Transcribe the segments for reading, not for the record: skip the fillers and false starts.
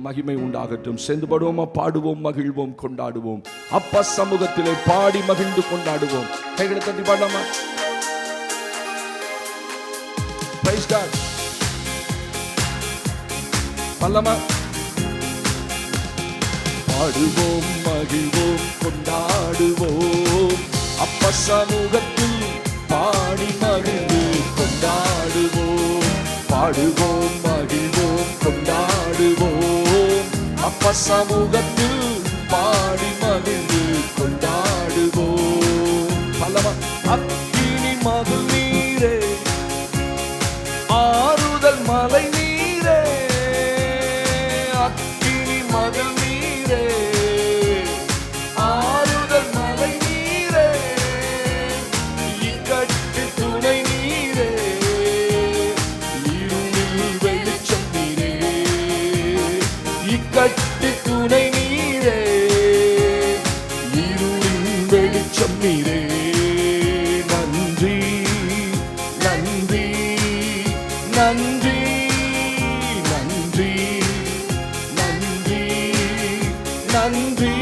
மகிமை உண்டாகட்டும். சேர்ந்து பாடுவோமா? பாடுவோம், மகிழ்வோம், கொண்டாடுவோம். அப்பா சமூகத்திலே பாடி மகிழ்ந்து கொண்டாடுவோம். கைகளை தட்டி பாடலாமா? Praise God. பாடலாமா? பாடுவோம், மகிழ்வோம், கொண்டாடுவோம். அப்பா சமூகத்தில் பாடி மகிழ்ந்து கொண்டாடுவோம். பாடுவோம், மகிழ்வோம், கொண்டாடுவோம். அப்பா சமூகத்தில் பாடி மகிழ்ந்து கொண்டாடுவோம். பாடலாமா? அக்கினி மது நீரே, ஆறுதல் மலை நீரே, அக்கினி மகள் நீரே, ஆறுதல் மலை நீரே, இக்கட்டு துணை நீரே, இருளில் வெளிச்சம் நீரே, இக்கட்டு துணை நீரே, இருளில் வெளிச்சம் நீரே. நன்றி நன்றி நன்றி நன்றி நன்றி நன்றி.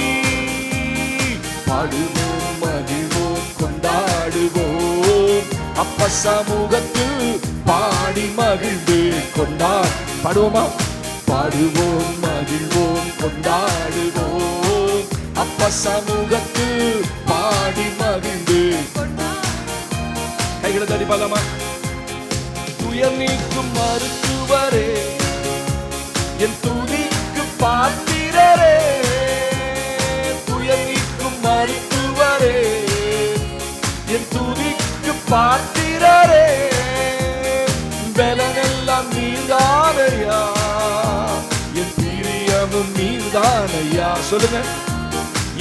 பாடுவோம், மகிழ்வோம், கொண்டாடுவோம். அப்ப சமூகத்தில் பாடி மகிழ்ந்து பாடுவோமா? பாடுவோம், மகிழ்வோம், கொண்டாடுவோம். அப்ப சமூகத்தில் பாடி மகிழ்ந்து கைகளை தட்டி பாடலாமா? துயர் நீக்கும் மருத்துவரே, என் துதிக்கு பாத்திரரே, துயர் நீக்கும் மருத்துவரே, என் துதிக்கு பாத்திரரே, பலனெல்லாம் நீர்தானையா, என் பிரியமும் நீர்தானையா. சொல்லுங்க.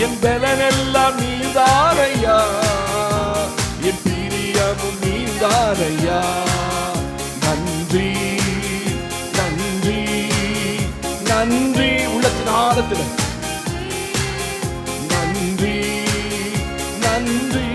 என் பலனெல்லாம் நீர்தானையா, என் பிரியமும் நீர்தானையா. நன்றி நன்றி நன்றி. உள்ளத்தின் ஆழத்தில் நன்றி நன்றி.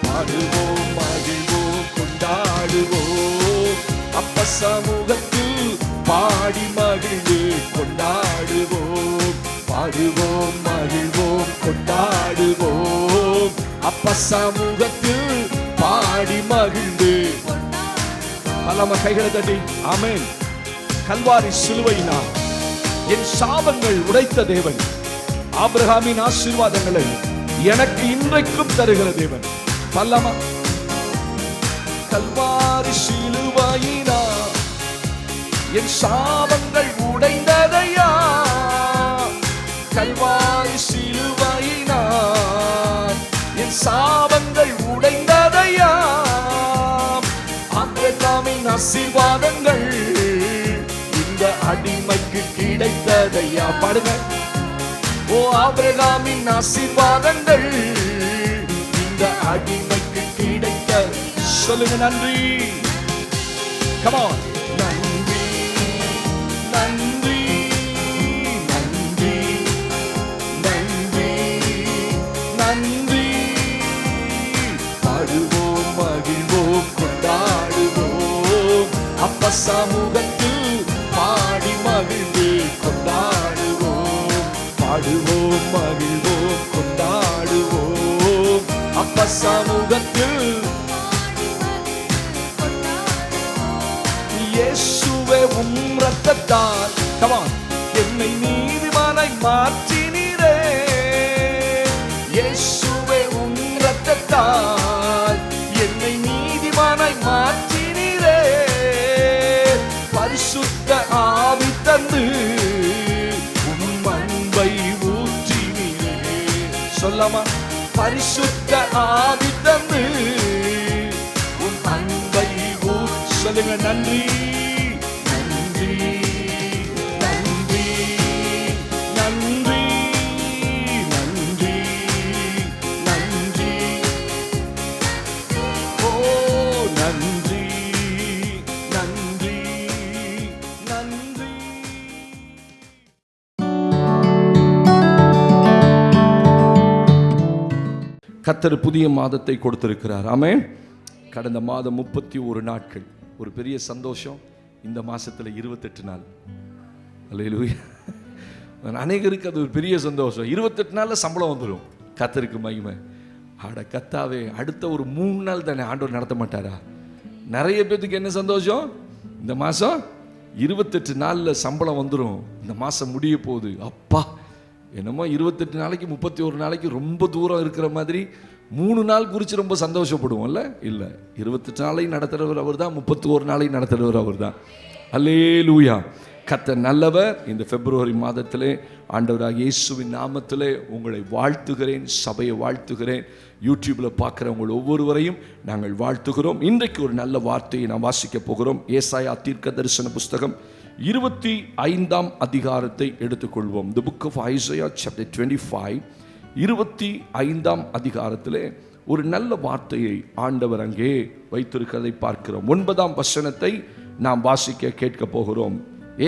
பாடுவோம், மகிழ்வோம், கொண்டாடுவோம். அப்ப சமூகத்தில் பாடி மகிழ்ந்து கொண்டாடுவோம். பாடுவோம், மகிழ்வோம், கொண்டாடுவோம். அப்ப சமூகத்தில் பாடி மகிழ்ந்து பலம கைகளை தட்டி ஆமென். கல்வாரி சிலுவையினால் என் சாபங்கள் உடைத்த தேவன், ஆபிரகாமின் ஆசீர்வாதங்களை எனக்கு இன்றைக்கும் தருகிற தேவன். பல்லமா? கல்வாரி சிலுவையினால் என் சாபங்கள் உடைந்ததையா, கல்வாரி சிலுவையினால் என் சாபங்கள் உடைந்ததையா, ஆபிரகாமின் ஆசீர்வாதங்கள் இந்த அடிமைக்கு கிடைத்ததையா. பாடுங்க. ஓ, ஆபிரகாமின் ஆசீர்வாதங்கள் இந்த அடிமைக்கு கிடைத்த. சொல்லுங்க. நன்றி. Come on. நன்றி நன்றி நன்றி நன்றி நன்றி. பாடுவோம், மகிழ்வோம், கொண்டாடுவோம். அப்ப சமூகத்தில் பாடி மகிழ்ந்து கொண்டாடுவோம். பாடுவோம், மகிழ்வோம், கொண்டாடுவோம். அப்ப சமூகத்தில் இயேசுவே உம் இரத்தத்தால் என்னை நீதிமானாய் மாற்றினீரே. இயேசுவே உம் இரத்தத்தால் என்னை நீதிமானாய் மாற்றினீரே. பரிசுத்த ஆவி தந்து உம் அன்பை ஊற்றினீரே. சொல்லாமா? பரிசுத்த ஆவி தந்து உம் அன்பை ஊற்றி. சொல்லுங்க. நன்றி நன்றி நன்றி நன்றி நன்றி நன்றி. ஓ, நன்றி நன்றி நன்றி. கர்த்தர் புதிய மாதத்தை கொடுத்திருக்கிறார். ஆமென். கடந்த மாதம் 31 நாட்கள். ஒரு பெரிய சந்தோஷம். இந்த மாசத்துல 28 நாள். அல்லேலூயா. அநேகருக்கு அது ஒரு பெரிய சந்தோஷம். 28 நாளில் சம்பளம் வந்துடும். கர்த்தருக்கு மகிமை. ஆட கத்தாவே, அடுத்த ஒரு 3 நாள் தானே ஆண்டவர் நடத்த மாட்டாரா? நிறைய பேத்துக்கு என்ன சந்தோஷம்? இந்த மாதம் 28 நாளில் சம்பளம் வந்துடும். இந்த மாதம் முடிய போகுது. அப்பா, என்னமோ 28 நாளைக்கு 31 நாளைக்கு ரொம்ப தூரம் இருக்கிற மாதிரி 3 நாள் குறித்து ரொம்ப சந்தோஷப்படுவோம்ல. இல்லை, 28 நாளையும் நடத்துகிறவர் அவர் தான், 31 நாளையும் நடத்துகிறவர் அவர் தான். அல்லேலூயா. கர்த்தர் நல்லவர். இந்த பிப்ரவரி மாதத்திலே ஆண்டவராக இயேசுவின் நாமத்திலே உங்களை வாழ்த்துகிறேன், சபையை வாழ்த்துகிறேன். யூடியூப்பில் பார்க்குற உங்கள் ஒவ்வொருவரையும் நாங்கள் வாழ்த்துகிறோம். இன்றைக்கு ஒரு நல்ல வார்த்தையை நாம் வாசிக்க போகிறோம். ஏசாயா தீர்க்க தரிசன புஸ்தகம் 25ஆம் அதிகாரத்தை எடுத்துக்கொள்வோம். The book of Isaiah chapter 25, 25ஆம் அதிகாரத்திலே ஒரு நல்ல வார்த்தையை ஆண்டவர் அங்கே வைத்திருக்கிறதை பார்க்கிறோம். 9ஆம் வசனத்தை நாம் வாசிக்க கேட்க போகிறோம்.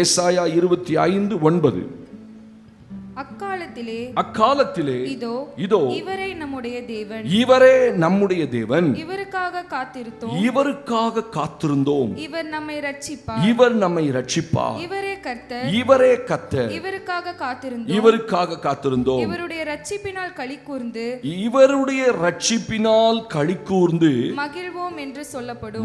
ஏசாயா 25:9. அக்காலத்திலே இதோ இவரே நம்முடைய தேவன், இவரே நம்முடைய தேவன், இவருக்காக காத்திருந்தோம், இவர் நம்மை ரட்சிப்பார், இவரே கர்த்தர், இவருக்காக காத்திருந்தோம், இவருடைய ரட்சிப்பினால் களி கூர்ந்து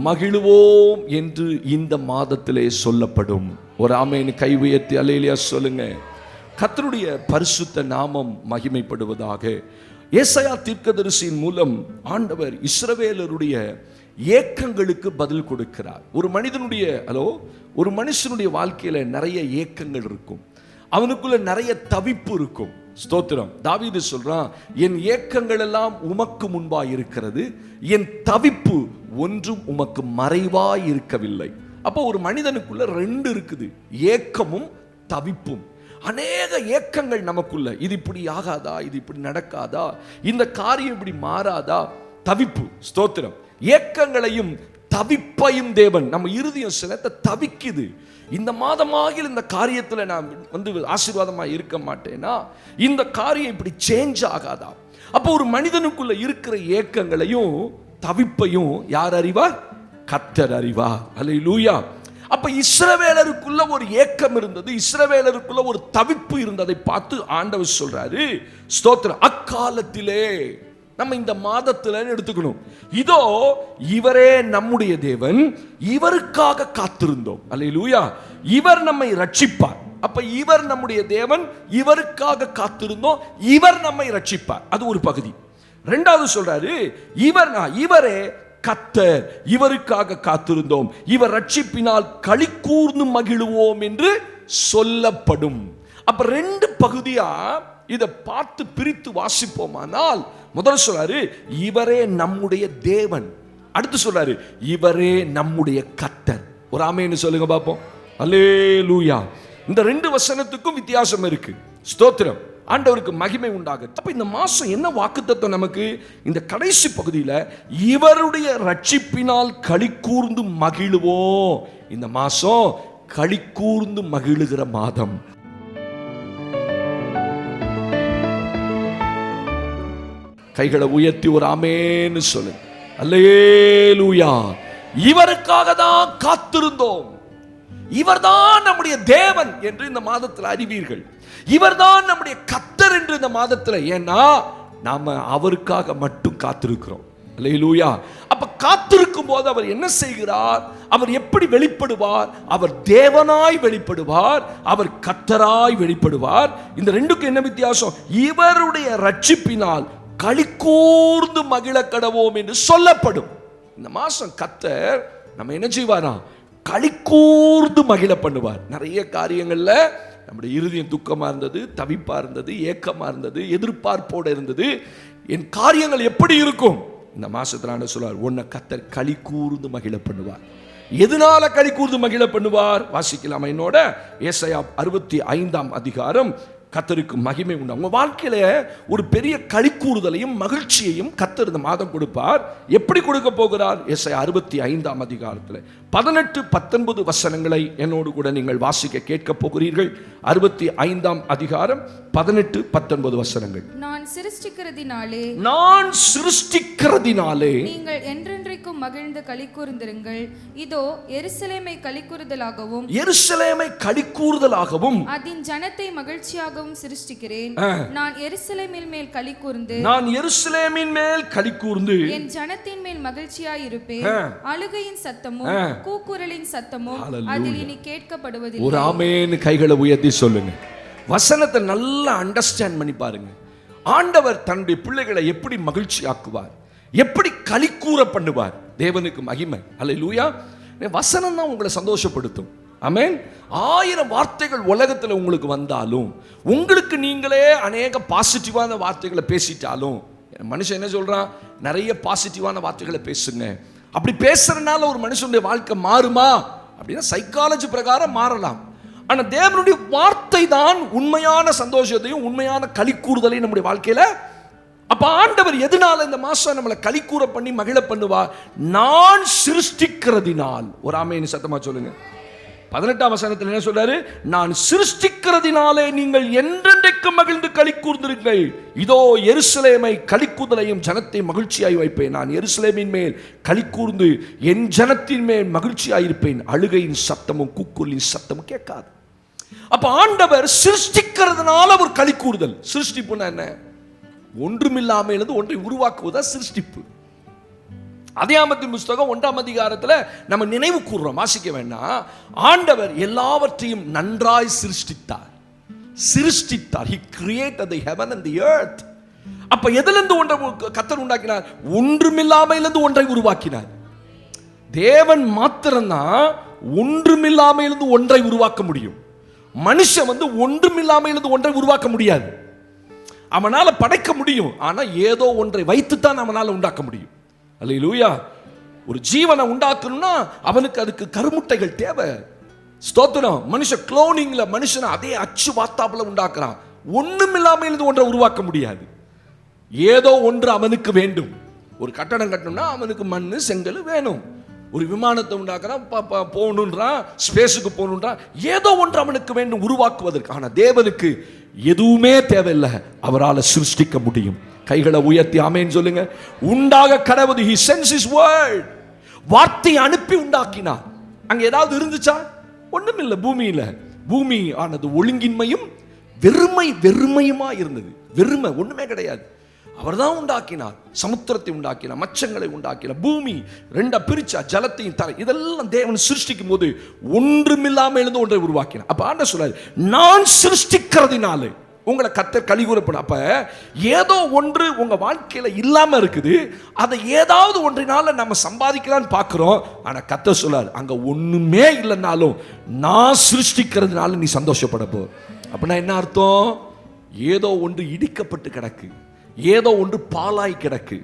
மகிழ்வோம் என்று இந்த மாதத்திலே சொல்லப்படும். ஒரு ஆமென் கை உயர்த்தி அல்லேலூயா சொல்லுங்க. கர்த்தருடைய பரிசுத்த நாமம் மகிமைப்படுவதாக. ஏசாயா தீர்க்கதரிசியின் மூலம் ஆண்டவர் இஸ்ரவேலருடைய ஏக்கங்களுக்கு பதில் கொடுக்கிறார். ஒரு மனுஷனுடைய வாழ்க்கையில நிறைய ஏக்கங்கள் இருக்கும், அவனுக்குள்ள நிறைய தவிப்பு இருக்கும். ஸ்தோத்திரம். தாவீது சொல்றான், என் ஏக்கங்கள் எல்லாம் உமக்கு முன்பாய் இருக்கிறது, என் தவிப்பு ஒன்றும் உமக்கு மறைவாய் இருக்கவில்லை. அப்போ ஒரு மனிதனுக்குள்ள 2 இருக்குது, ஏக்கமும் தவிப்பும். அநேக ஏக்கங்கள் நமக்குள்ள, இது இப்படி ஆகாதா, இது இப்படி நடக்காதா, இந்த காரியம் இப்படி மாறாதா, தவிப்பு. ஸ்தோத்திரம். ஏக்கங்களையும் தவிப்பையும் தேவன், நம்ம இருதயம் சிலத்தை தவிக்குது. இந்த மாதமாக இந்த காரியத்தில் நான் ஆசீர்வாதமாக இருக்க மாட்டேனா, இந்த காரியம் இப்படி சேஞ்ச் ஆகாதா. அப்போ ஒரு மனிதனுக்குள்ள இருக்கிற ஏக்கங்களையும் தவிப்பையும் யார் அறிவார்? கர்த்தர் அறிவார். அல்லேலூயா. அப்ப இஸ்ரவேலருக்குள்ள ஒரு ஏக்கம் இருந்தது, இஸ்ரவேலருக்குள்ள ஒரு தவிப்பு இருந்ததை பார்த்து ஆண்டவர் சொல்றாரு, ஸ்தோத்திரம், அக்காலத்திலே, நம்ம இந்த மாதத்துல எடுத்துக்கணும், இதோ இவரே நம்முடைய தேவன், இவருக்காக காத்திருந்தோம். அல்லேலூயா. இவர் நம்மை ரட்சிப்பார். அப்ப இவர் நம்முடைய தேவன், இவருக்காக காத்திருந்தோம், இவர் நம்மை ரட்சிப்பார். அது ஒரு பகுதி. 2வது சொல்றாரு, இவரே கர்த்தர், இவருக்காக காத்திருந்தோம், இவர் ரட்சிப்பினால் களி கூர்ந்து மகிழுவோம் என்று சொல்லப்படும். அப்ப 2 பகுதியா இதை பார்த்து பிரித்து வாசிப்போமானால், முதல் சொல்றாரு இவரே நம்முடைய தேவன், அடுத்து சொல்றாரு இவரே நம்முடைய கர்த்தர். ஒரு ஆமென்னு சொல்லுங்க பாப்போம். அல்லேலூயா. இந்த 2 வசனத்துக்கும் வித்தியாசம் இருக்கு. ஸ்தோத்திரம். ஆண்டவருக்கு மகிமை உண்டாக. அப்ப இந்த மாசம் என்ன வாக்குத்தத்தம் நமக்கு? இந்த கடைசி பகுதியில் இவருடைய ரட்சிப்பினால் களி கூர்ந்து மகிழுவோம். இந்த மாசம் களி கூர்ந்து மகிழுகிற மாதம். கைகளை உயர்த்தி ஒரு ஆமென்னு சொல்லுங்க. அல்லேலூயா. இவருக்காக தான் காத்திருந்தோம், இவர்தான் நம்முடைய தேவன் என்று இந்த மாதத்தில் அறிவீர்கள். இவர்தான் நம்முடைய கர்த்தர் என்று இந்த மாதத்தில், ஏன்னா நாம அவருக்காக மட்டும் காத்திருக்கிறோம். அல்லேலூயா. அப்ப காத்திருக்கும் போது அவர் என்ன செய்கிறார்? அவர் எப்படி வெளிப்படுவார்? அவர் தேவனாய் வெளிப்படுவார், அவர் கர்த்தராய் வெளிப்படுவார். இந்த 2க்கும் என்ன வித்தியாசம்? இவருடைய ரட்சிப்பினால் களி கூர்ந்து மகிழ கடவோம் என்று சொல்லப்படும். இந்த மாசம் கர்த்தர் நம்ம என்ன செய்வாரா? களி கூர்ந்து மகிழ பண்ணுவார். நிறைய காரியங்கள்ல நம்முடைய இருதயம் துக்கமா இருந்தது, தவிப்பா இருந்தது, ஏக்கமா இருந்தது, எதிர்பார்ப்போடு இருந்தது. என் காரியங்கள் எப்படி இருக்கும்? இந்த மாசத்துல சொல்றார், உன்னை கர்த்தர் களி கூர்ந்து மகிழ பண்ணுவார். எதனால களி கூர்ந்து மகிழ பண்ணுவார்? வாசிக்கலாமா என்னோட? ஏசாயா 65ஆம் அதிகாரம் கர்த்தருக்கு மகிமை உண்டு. உங்க வாழ்க்கையில ஒரு பெரிய களிக்கூறுதலையும் மகிழ்ச்சியையும் கர்த்தர் இந்த மாதம் கொடுப்பார். எப்படி கொடுக்க போகிறார்? எஸ்ஐயா 65ஆம் அதிகாரத்தில் 18-19 வசனங்களை என்னோடு கூட நீங்கள் வாசிக்க கேட்க போகிறீர்கள். 65ஆம் அதிகாரம் 18-19 வசனங்கள். நான் சிருஷ்டிக்கிறதினாலே நீங்கள் என்றென்றைக்கும் மகிழ்ந்து களிகூர்ந்திருங்கள். இதோ எருசலேமை களிகூறுதலாகவும் அதன் ஜனத்தை மகிழ்ச்சியாகவும் சிருஷ்டிக்கிறேன். நான் எருசலேமின் மேல் களிகூர்ந்து என் ஜனத்தின் மேல் மகிழ்ச்சியாய் இருப்பேன். அழுகையின் சத்தமும் கூக்குரலின் சத்தமும் அதில் இனி கேட்கப்படுவதில்லை. ஒரு ஆமென் கைகளை உயர்த்தி சொல்லுங்க. வசனத்தை நல்லா அண்டர்ஸ்டாண்ட் பண்ணி பாருங்க. ஆண்டவர் தன்னுடைய பிள்ளைகளை எப்படி மகிழ்ச்சி ஆக்குவார், எப்படி களிக்கூற பண்ணுவார். தேவனுக்கு மகிமை. அல்லேலூயா. வசனம் தான் உங்களை சந்தோஷப்படுத்தும். ஆமென். 1000 வார்த்தைகள் உலகத்தில் உங்களுக்கு வந்தாலும், உங்களுக்கு நீங்களே அநேக பாசிட்டிவான வார்த்தைகளை பேசிட்டாலும், மனுஷன் என்ன சொல்றான்? நிறைய பாசிட்டிவான வார்த்தைகளை பேசுங்க. அப்படி பேசுறதுனால ஒரு மனுஷனுடைய வாழ்க்கை மாறுமா அப்படின்னா சைக்காலஜி பிரகாரம் மாறலாம். ஆனா தேவனுடைய வார்த்தை தான் உண்மையான சந்தோஷத்தையும் உண்மையான களிக்கூறுதலையும் நம்முடைய வாழ்க்கையில. அப்ப ஆண்டவர் எதனால இந்த மாசம் நம்மளை களிக்கூற பண்ணி மகிழ பண்ணுவார்? நான் சிருஷ்டிக்கிறதினால். ஒரு ஆமென் சத்தமா சொல்லுங்க. 18ஆம் வசனத்தில் என்ன சொல்றாரு? நான் சிருஷ்டிக்கிறதினாலே நீங்கள் என்றென்றைக்கு மகிழ்ந்து களிக்கூர்ந்திருங்கள். இதோ எருசலேமை களிக்கூதலையும் ஜனத்தை மகிழ்ச்சியாய் வைப்பேன். நான் எருசலேமின் மேல் களிக்கூர்ந்து என் ஜனத்தின் மேல் மகிழ்ச்சியாய் இருப்பேன். அழுகையின் சத்தமும் கூக்குரலின் சத்தமும் கேட்காது. அப்ப ஆண்டவர் சிருஷ்டிக்கிறதுனால ஒரு களிக்கூறுதல். சிருஷ்டிப்புன்னா என்ன? ஒன்றுமில்லாமல் இருந்து ஒன்றை உருவாக்குவதா சிருஷ்டிப்பு. அதியாமத்தின் புஸ்தகம் 1ஆம் அதிகாரத்தில் நம்ம நினைவு கூறுறோம், வாசிக்க வேண்டாம். ஆண்டவர் எல்லாவற்றையும் நன்றாய் சிருஷ்டித்தார். He created the heaven and the earth. அப்ப எதிலிருந்து ஒன்றை கர்த்தர் உண்டாக்கினார்? ஒன்றுமில்லாமையிலிருந்து ஒன்றை உருவாக்கினார். தேவன் மாத்திரம்தான் ஒன்றுமில்லாமையிலிருந்து ஒன்றை உருவாக்க முடியும். மனுஷன் ஒன்றுமில்லாமையிலிருந்து ஒன்றை உருவாக்க முடியாது. அவனால படைக்க முடியும், ஆனா ஏதோ ஒன்றை வைத்துத்தான் அவனால உண்டாக்க முடியும். அல்லேலூயா. ஒரு ஜீவனை உண்டாக்கணும்னா அவனுக்கு அதுக்கு கருமுட்டைகள் தேவை. ஸ்தோத்திரம். மனுஷன் குளோனிங்ல மனுஷனை அதே அச்சு வாத்தாப்புல உண்டாக்குறான். ஒண்ணுமில்லாம இருந்து ஒன்றை உருவாக்க முடியாது. ஏதோ ஒன்று அவனுக்கு வேண்டும். ஒரு கட்டடம் கட்டணும்னா அவனுக்கு மண்ணு செங்கல் வேணும். ஒரு விமானத்தை உண்டாக்குறான், போகணுன்றான், ஸ்பேஸுக்கு போகணுன்றான். ஏதோ ஒன்று அவனுக்கு வேண்டும் உருவாக்குவதற்கு. ஆனா தேவனுக்கு எதுவுமே தேவையில்லை, அவரால் சிருஷ்டிக்க முடியும். கைகளை உயர்த்தி ஆமென் சொல்லுங்க. உண்டாக கடவுள் he sends his word. வார்த்தை அனுப்பி உண்டாக்கினார். அங்க ஏதாவது இருந்துச்சா? ஒண்ணும் இல்லை. பூமி ஆனது ஒழுங்கின்மையும் வெறுமையுமா இருந்தது. வெறுமை ஒண்ணுமே கிடையாது. அவர் தான் உண்டாக்கினார். சமுத்திரத்தை உண்டாக்கினார், மச்சங்களை உண்டாக்கினார், பூமி ரெண்டா பிரிச்சா, ஜலத்தையும் தரை, இதெல்லாம் தேவன் சிருஷ்டிக்கும் போது ஒன்றுமில்லாமல் இருந்து ஒன்றை உருவாக்கினார். அப்ப ஆண்டவர் சொல்றாரு, நான் சிருஷ்டிக்கிறதினாலே உங்களை கர்த்தர் களிகூறப்படும். அப்ப ஏதோ ஒன்று உங்க வாழ்க்கையில இல்லாம இருக்குது, அதை ஏதாவது ஒன்றினால நம்ம சம்பாதிக்கலான்னு பார்க்கிறோம். ஆனா கர்த்தர் சொல்றார், அங்க ஒண்ணுமே இல்லைன்னாலும் நான் சிருஷ்டிக்கிறதுனால நீ சந்தோஷப்பட போ. அப்படின்னா என்ன அர்த்தம்? ஏதோ ஒன்று இடிக்கப்பட்டு கிடக்கு, ஏதோ ஒன்று பாலாய் கிடக்கு.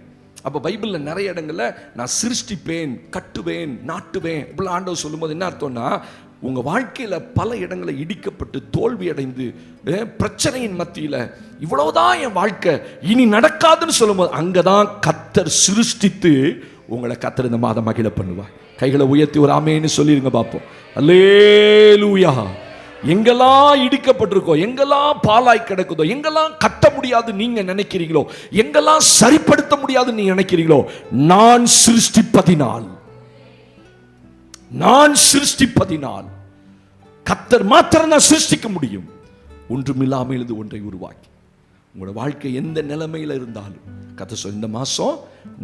அப்ப பைபிள்ல நிறைய இடங்கள்ல நான் சிருஷ்டிப்பேன், கட்டுவேன், நாட்டுவேன் இப்படி ஆண்டவர் சொல்லும்போது என்ன அர்த்தம்னா, உங்க வாழ்க்கையில பல இடங்களை இடிக்கப்பட்டு தோல்வி அடைந்து பிரச்சனையின் மத்தியில இவ்வளவுதான் என் வாழ்க்கை இனி நடக்காதுன்னு சொல்லும்போது அங்கதான் கர்த்தர் சிருஷ்டித்து உங்களை கர்த்தர் இந்த மாதம் மகிழ பண்ணுவார். கைகளை உயர்த்தி ஒரு ஆமென்னு சொல்லிருங்க பார்ப்போம். அல்லேலூயா. எங்கெல்லாம் இடிக்கப்பட்டிருக்கோ, எங்கெல்லாம் பாலாய் கிடக்குதோ, எங்கெல்லாம் கட்ட முடியாது நீங்க நினைக்கிறீங்களோ, எங்கெல்லாம் சரிப்படுத்த முடியாது நீங்க நினைக்கிறீங்களோ, நான் சிருஷ்டிப்பதினால் கர்த்தர் மாத்திரம் தான் சிருஷ்டிக்க முடியும். ஒன்றுமில்லாமல் இருந்து ஒன்றை உருவாக்கி உங்களோட வாழ்க்கை எந்த நிலைமையில இருந்தாலும் கர்த்தர் சொல்ல, இந்த மாசம்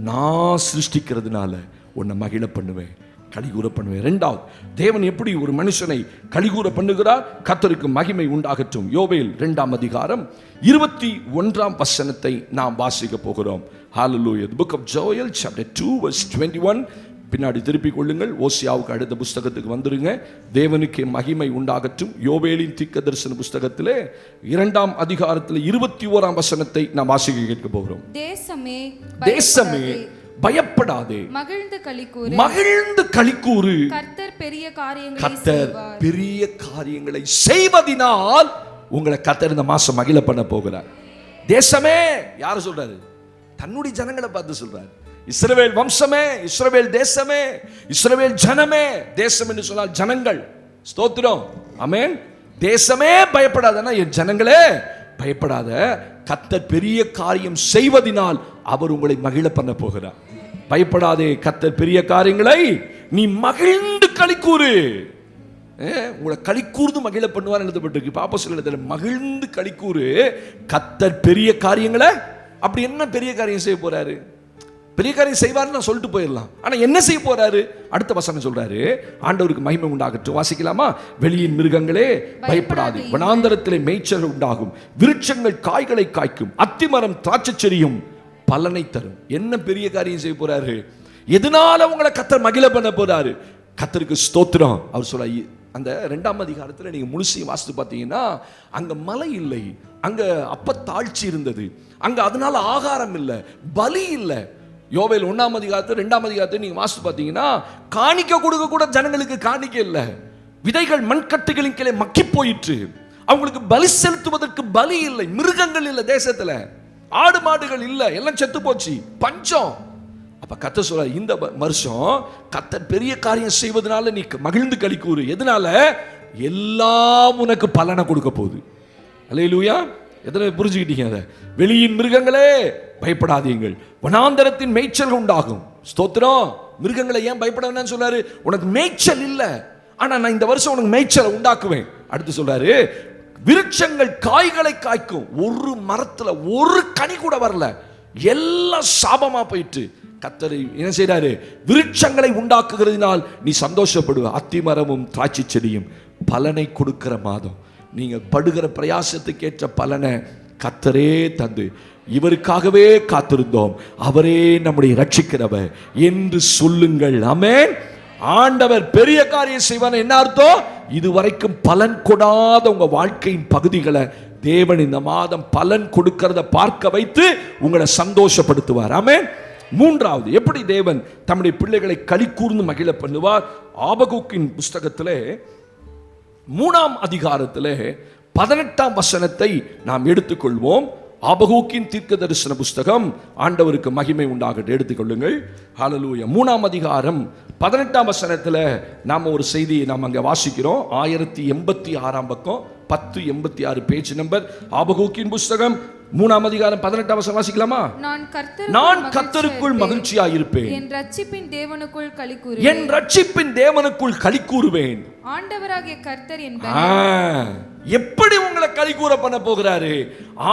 நான் சிருஷ்டிக்கிறதுனால உன்னை மகிழ பண்ணுவேன், கலிகூற பண்ணுவேன். இரண்டாவது, தேவன் எப்படி ஒரு மனுஷனை கலிகூற பண்ணுகிறார்? கர்த்தருக்கு மகிமை உண்டாகட்டும். யோவேல் 2ஆம் அதிகாரம் 21ஆம் வசனத்தை நாம் வாசிக்க போகிறோம். Hallelujah. The book of Joel chapter 2 verse 21. பின்னாடி திருப்பிக் கொள்ளுங்கள். ஓசியாவுக்கு அடுத்த புஸ்தகத்துக்கு வந்துருங்க. தேவனுக்கு மகிமை உண்டாகட்டும். யோவேலின் தீர்க்கதரிசன புஸ்தகத்திலே 2ஆம் அதிகாரத்தில் 21ஆம் வசனத்தை நாம் வாசிக்க கேட்க போகிறோம். தேசமே பயப்படாதே, மகிழ்ந்து களிக்கூறு. கர்த்தர் பெரிய காரியங்களை செய்வதினால் உங்களை கர்த்தர் இந்த மாசம் மகிழ பண்ண போகிறார். தேசமே யார சொல்றாரு? தன்னுடைய ஜனங்களை பார்த்து சொல்றாரு. இஸ்ரவேல் வம்சமே, இஸ்ரவேல் தேசமே, இஸ்ரவேல் ஜனமே. தேசம் என்று சொன்னால் ஜனங்கள். ஸ்தோத்திரம், ஆமென். தேசமே பயப்படாதனா என் ஜனங்களே பயப்படாத, கர்த்தர் பெரிய காரியம் செய்வதினால் அவர் உங்களை மகிழ பண்ண போகிறார். பயப்படாதே, கர்த்தர் பெரிய காரியங்களை நீ மகிழ்ந்து களிக்கூறு. உங்களை களிக்கூர்ந்து மகிழ பண்ணுவார் எழுதப்பட்டிருக்கு. அப்போஸ்தலர் மகிழ்ந்து களிக்கூறு, கர்த்தர் பெரிய காரியங்களை. அப்படி என்ன பெரிய காரியம் செய்ய போறாரு? பெரிய காரியம் செய்வார்னு நான் சொல்லிட்டு போயிடலாம். ஆனா என்ன செய்ய போறாரு? அடுத்த வசனம் சொல்றாரு, ஆண்டவருக்கு மகிமை உண்டாகட்டும். வாசிக்கலாமா? வெளியின் மிருகங்களே பயப்படாதே, வனாந்தரத்திலே மேய்ச்சல் உண்டாகும், விருட்சங்கள் காய்களை காய்க்கும், அத்திமரம் திராட்சை செடியும் பலனை தரும். என்ன பெரிய காரியம் செய்ய போறாரு? எதனால உங்களை கர்த்தர் மகிழ பண்ண போறாரு? கர்த்தருக்கு ஸ்தோத்திரம். அவர் சொல்ல, அந்த 2ஆம் அதிகாரத்தில் நீங்க முழுசையும் வாசித்து பார்த்தீங்கன்னா, அங்க மழை இல்லை, அங்க அப்ப தாழ்ச்சி இருந்தது, அங்க அதனால ஆகாரம் இல்லை, பலி இல்லை. யோவேல் 1ஆம் அதிகாரத்தில் 2ஆம் அதிகாரத்தில் நீங்க வாசித்து பார்த்தீங்கன்னா, காணிக்க கொடுக்க கூட ஜனங்களுக்கு காணிக்க இல்லை, விதைகள் மண்கட்டுகளின் கீழே மக்கி போயிற்று, அவங்களுக்கு பலி செலுத்துவதற்கு பலி இல்லை, மிருகங்கள் இல்லை தேசத்துல, ஆடு மாடுகள் இல்லை, எல்லாம் செத்து போச்சு, பஞ்சம். அப்ப கர்த்தர் சொல்றார், இந்த வருஷம் கர்த்தர் பெரிய காரியம் செய்வதனால நீ மகிழ்ந்து களிக்கூறு. எதனால? எல்லாம் உனக்கு பலனை கொடுக்க போகுது. அல்லேலூயா. எதனை புரிஞ்சுக்கிட்டீங்க? அதை வெளியின் மிருகங்களே பயப்படாதீங்கள், வனாந்தரத்தின் மேய்ச்சல் உண்டாகும். ஸ்தோத்திரம். மிருகங்களை ஏன் பயப்பட வேண்டாம்னு சொல்றாரு? உனக்கு மேய்ச்சல் இல்லை, ஆனா நான் இந்த வருஷம் உனக்கு மேய்ச்சலை உண்டாக்குவேன். அடுத்து சொல்றாரு, விருட்சங்கள் காய்களை காய்க்கும். ஒரு மரத்துல ஒரு கனி கூட வரல, எல்லாம் சாபமா போயிட்டு. கர்த்தர் என்ன செய்றாரு? விருட்சங்களை உண்டாக்குகிறதினால் நீ சந்தோஷப்படுவ. அத்திமரமும் திராட்சை செடியும் பலனை கொடுக்கிற மாதம். நீங்க படுகிற பிரயாசத்துக்கு ஏற்ற பலனை கர்த்தரே தந்து, இவருக்காகவே காத்திருந்தோம், அவரே நம்முடைய ரட்சிக்கிறவர் என்று சொல்லுங்கள். ஆமென். ஆண்டவர் பெரிய காரியம் செய்வார். என்ன அர்த்தம்? இதுவரைக்கும் பலன் கொடாத உங்க வாழ்க்கையின் பகுதிகளை தேவன் இந்த மாதம் பலன் கொடுக்கிறத பார்க்க வைத்து உங்களை சந்தோஷப்படுத்துவார். ஆமென். மூன்றாவது, எப்படி தேவன் தம்முடைய பிள்ளைகளை களிக்கூர்ந்து மகிழ பண்ணுவார்? ஆபகுக்கின் புஸ்தகத்திலே 3ஆம் அதிகாரத்திலே 18ஆம் வசனத்தை நாம் எடுத்துக்கொள்வோம். ஆபகுக்கின் தீர்க்க தரிசன புஸ்தகம். ஆண்டவருக்கு மகிமை உண்டாகட்டும். எடுத்துக்கொள்ளுங்கள். ஹல்லேலூயா. 3ஆம் அதிகாரம் 18ஆம் வசனத்தில் நாம் ஒரு செய்தியை நாம் அங்கே வாசிக்கிறோம். 1086ஆம் பக்கம், 1086 பேஜ் நம்பர். ஆபகுக்கின் புஸ்தகம் 3ஆம் அதிகாரம் 18ஆம் வசனம் வாசிக்கலாமா? நான் கர்த்தருக்குள் மகிழ்ச்சியாய் இருப்பேன், என் ரட்சிப்பின் தேவனுக்குள் களிக்கூறுவேன், என் ரட்சிப்பின் தேவனுக்குள் களிக்கூறுவேன். ஆண்டவராகிய கர்த்தர் என் எப்படி உங்களை களிக்கூற பண்ண போகிறாரு?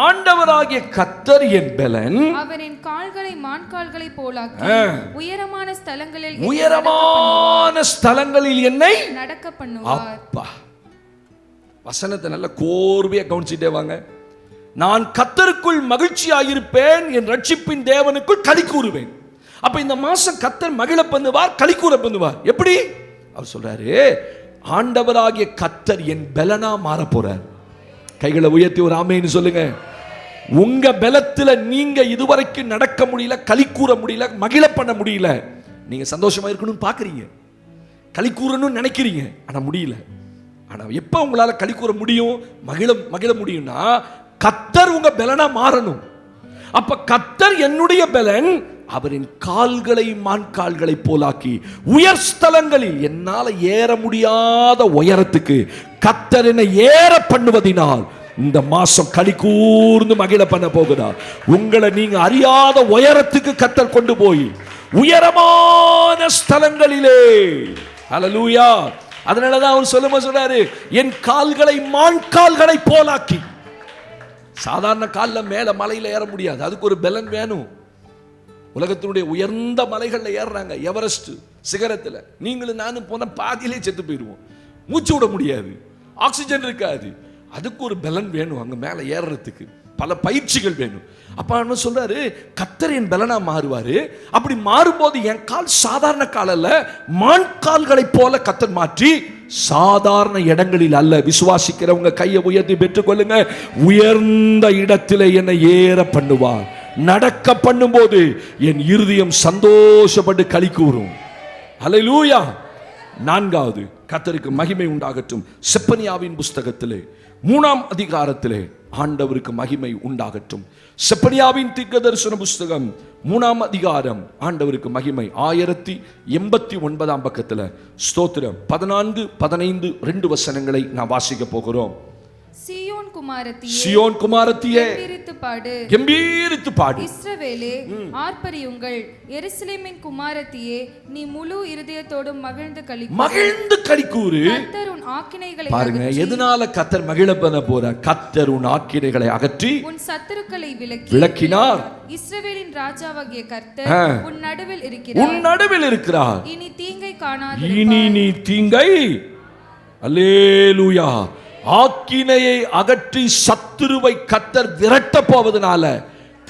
ஆண்டவராகிய கர்த்தர் என் பலன், அவர் என் கால்களை மான்கால்களை போலாக்கி உயரமான ஸ்தலங்களில் என்னை நடக்க பண்ணுவார். அப்பா, வசனத்தை நல்ல கோர்வையா கவனிச்சிட்டே வாங்க. நான் கர்த்தருக்குள் மகிழ்ச்சியாயிருப்பேன், என் ரட்சிப்பின் தேவனுக்குள் களிக்கூறுவேன். அப்ப இந்த மாசம் கர்த்தர் மகிழ பண்ணுவார், களிக்கூற பண்ணுவார். எப்படி? அவர் சொல்றாரு, ஆண்டவராகிய கர்த்தர் என் பலனா மாற போறார். கைகளை உயர்த்தி ஒரு ஆமென்னு சொல்லுங்க. உங்க பலத்துல நீங்க இதுவரைக்கும் நடக்க முடியல, களிக்கூற முடியல, மகிழ பண்ண முடியல. நீங்க சந்தோஷமா இருக்கணும்னு பாக்குறீங்க, களிக்கூறணும்னு நினைக்கிறீங்க, ஆனா முடியல. ஆனா எப்ப உங்களால களிக்கூற முடியும், மகிழ முடியும்னா கர்த்தர் உங்க பலனா மாறணும். அப்ப கர்த்தர் என்னுடைய பலன், அவரின் கால்களை மான்கால்களை போலாக்கி உயர் ஸ்தலங்களில் என்னால ஏற முடியாத உயரத்துக்கு கர்த்தர் என்னை ஏற பண்ணுவதினால் இந்த மாசம் களிக்கூர்ந்து மகிழ பண்ண போகிறார். உங்களை நீங்க அறியாத உயரத்துக்கு கர்த்தர் கொண்டு போய் உயரமான ஸ்தலங்களிலே. ஹல்லேலூயா. அதனாலதான் அவர் சொல்றாரு, என் கால்களை மான்கால்களை போலாக்கி. சாதாரண காலில் மேல மலையில ஏற முடியாது, அதுக்கு ஒரு பலன் வேணும். உலகத்தினுடைய உயர்ந்த மலைகள்ல ஏறுறாங்க, எவரெஸ்ட் சிகரத்தில். நீங்களும் நானும் போன பாதியிலே செத்து போயிடுவோம், மூச்சு விட முடியாது, ஆக்சிஜன் இருக்காது. அதுக்கு ஒரு பலன் வேணும், அங்க மேல ஏறுறதுக்கு பல பயிற்சிகள் வேணும். அப்ப என்ன சொல்றாரு, கர்த்தர் என் பலனா மாறுவாரு. அப்படி மாறும்போது என் கால் சாதாரண கால் அல்ல, மான்கால்களை போல கர்த்தர் மாற்றி சாதாரண இடங்களில் அல்ல. விசுவாசிக்கிறவங்க கையை உயர்த்தி பெற்றுக்கொள்ளுங்க. உயர்ந்த இடத்திலே என்னை ஏற பண்ணுவார். நடக்க பண்ணும்போது என் இருதயம் சந்தோஷப்பட்டு களி கூறும். ஹல்லேலூயா. நான்காவது, கர்த்தருக்கு மகிமை உண்டாகட்டும். செப்பனியாவின் புஸ்தகத்திலே 3ஆம் அதிகாரத்திலே ஆண்டவருக்கு மகிமை உண்டாகட்டும். செப்பனியாவின் தீர்க்கதரிசன புஸ்தகம் 3ஆம் அதிகாரம், ஆண்டவருக்கு மகிமை. 1089 பக்கத்துல ஸ்தோத்திரம். 14, 15 2 வசனங்களை நான் வாசிக்க போகிறோம். சீயோன் குமாரத்தியே, சீயோன் குமாரத்தியே, கெம்பீரித்து பாடு, கெம்பீரித்து பாடு. இஸ்ரவேலே ஆர்ப்பரியுங்கள். எருசலேமின் குமாரத்தியே, நீ முழு இருதயத்தோடும் மகிழ்ந்து களிக்கூறு. கர்த்தர் உன் ஆக்கினைகளை பாருங்க, எதனால கர்த்தர் மகிழ பண்ண போறார்? கர்த்தர் உன் ஆக்கினைகளை அகற்றி உன் சத்துருக்களை விலக்கினார். இஸ்ரவேலின் ராஜாவாகிய கர்த்தர் உன் நடுவில் இருக்கிறார். இனி தீங்கை காணாது. இனி நீ தீங்கை, அல்லேலூயா, ஆக்கினையை அகற்றி சத்துருவை கர்த்தர் விரட்ட போவதனால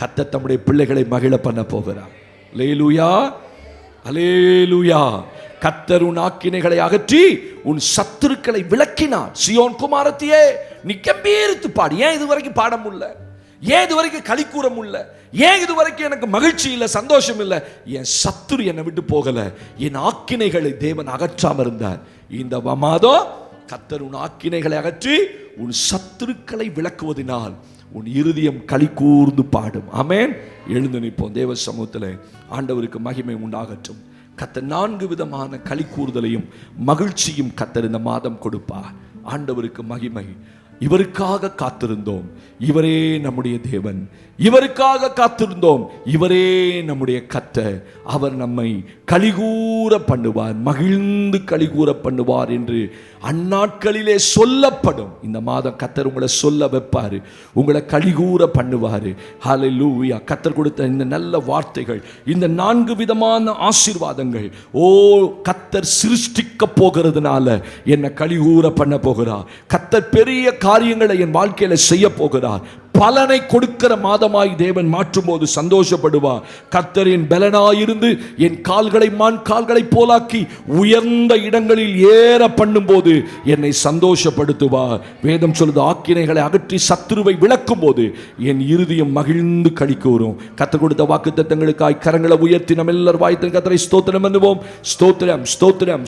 கர்த்தர் தம்முடைய பிள்ளைகளை மகிழ பண்ண போகிறார். அல்லேலூயா, அல்லேலூயா. கர்த்தர் உன் ஆக்கினைகளை அகற்றி உன் சத்துருக்களை விலக்கினார். சீயோன் குமாரத்தியே, நீ கெம்பீரித்து பாடு. ஏன் இதுவரைக்கும் பாட முடியல? ஏன் இதுவரைக்கும் களி கூற முடியல? ஏன் இதுவரைக்கும் எனக்கு மகிழ்ச்சி இல்லை, சந்தோஷம் இல்லை? என் சத்துரு என்னை விட்டு போகல, என் ஆக்கினைகளை தேவன் அகற்றாம இருந்தார். இந்த மாதம் கர்த்தர் உன் ஆக்கினைகளை அகற்றி உன் சத்துருக்களை விலக்குவதனால் உன் இருதயம் களி கூர்ந்து பாடும். ஆமென். எழுந்து நிற்போம் தேவ சமூகத்தில். ஆண்டவருக்கு மகிமை உண்டாகட்டும். கர்த்தர் 4 விதமான களி கூறுதலையும் மகிழ்ச்சியும் கர்த்தர் இந்த மாதம் கொடுப்பார். ஆண்டவருக்கு மகிமை. இவருக்காக காத்திருந்தோம், இவரே நம்முடைய தேவன். இவருக்காக காத்திருந்தோம், இவரே நம்முடைய கர்த்தர். அவர் நம்மை களிகூற பண்ணுவார், மகிழ்ந்து களிகூற பண்ணுவார் என்று அந்நாட்களிலே சொல்லப்படும். இந்த மாதம் கர்த்தர் உங்களை சொல்ல வைப்பாரு, உங்களை களிகூற பண்ணுவாரு. ஹல்லேலூயா. கர்த்தர் கொடுத்த இந்த நல்ல வார்த்தைகள், இந்த 4 விதமான ஆசீர்வாதங்கள், ஓ கர்த்தர் சிருஷ்டிக்க போகிறதுனால என்னை களிகூற பண்ண போகிறார். கர்த்தர் பெரிய காரியங்களை என் வாழ்க்கையில செய்ய போகிறார். பலனை கொடுக்கிற மாதமாய் தேவன் மாற்றும் போது சந்தோஷப்படுவார். கர்த்தரின் பலனாயிருந்து என் கால்களை மான் கால்களை போலாக்கி உயர்ந்த இடங்களில் ஏற பண்ணும் போது என்னை சந்தோஷப்படுத்துவார். வேதம் சொல்லுது, ஆக்கினைகளை அகற்றி சத்துருவை விலக்கும் போது என் இருதயம் மகிழ்ந்து களிக்கூறும். கர்த்தர் கொடுத்த வாக்குத்தத்தங்களுக்காய் கரங்களை உயர்த்தி நம்ம எல்லாரும் வாய்த்து கர்த்தரை ஸ்தோத்திரம் பண்ணுவோம். ஸ்தோத்திரம், ஸ்தோத்திரம்.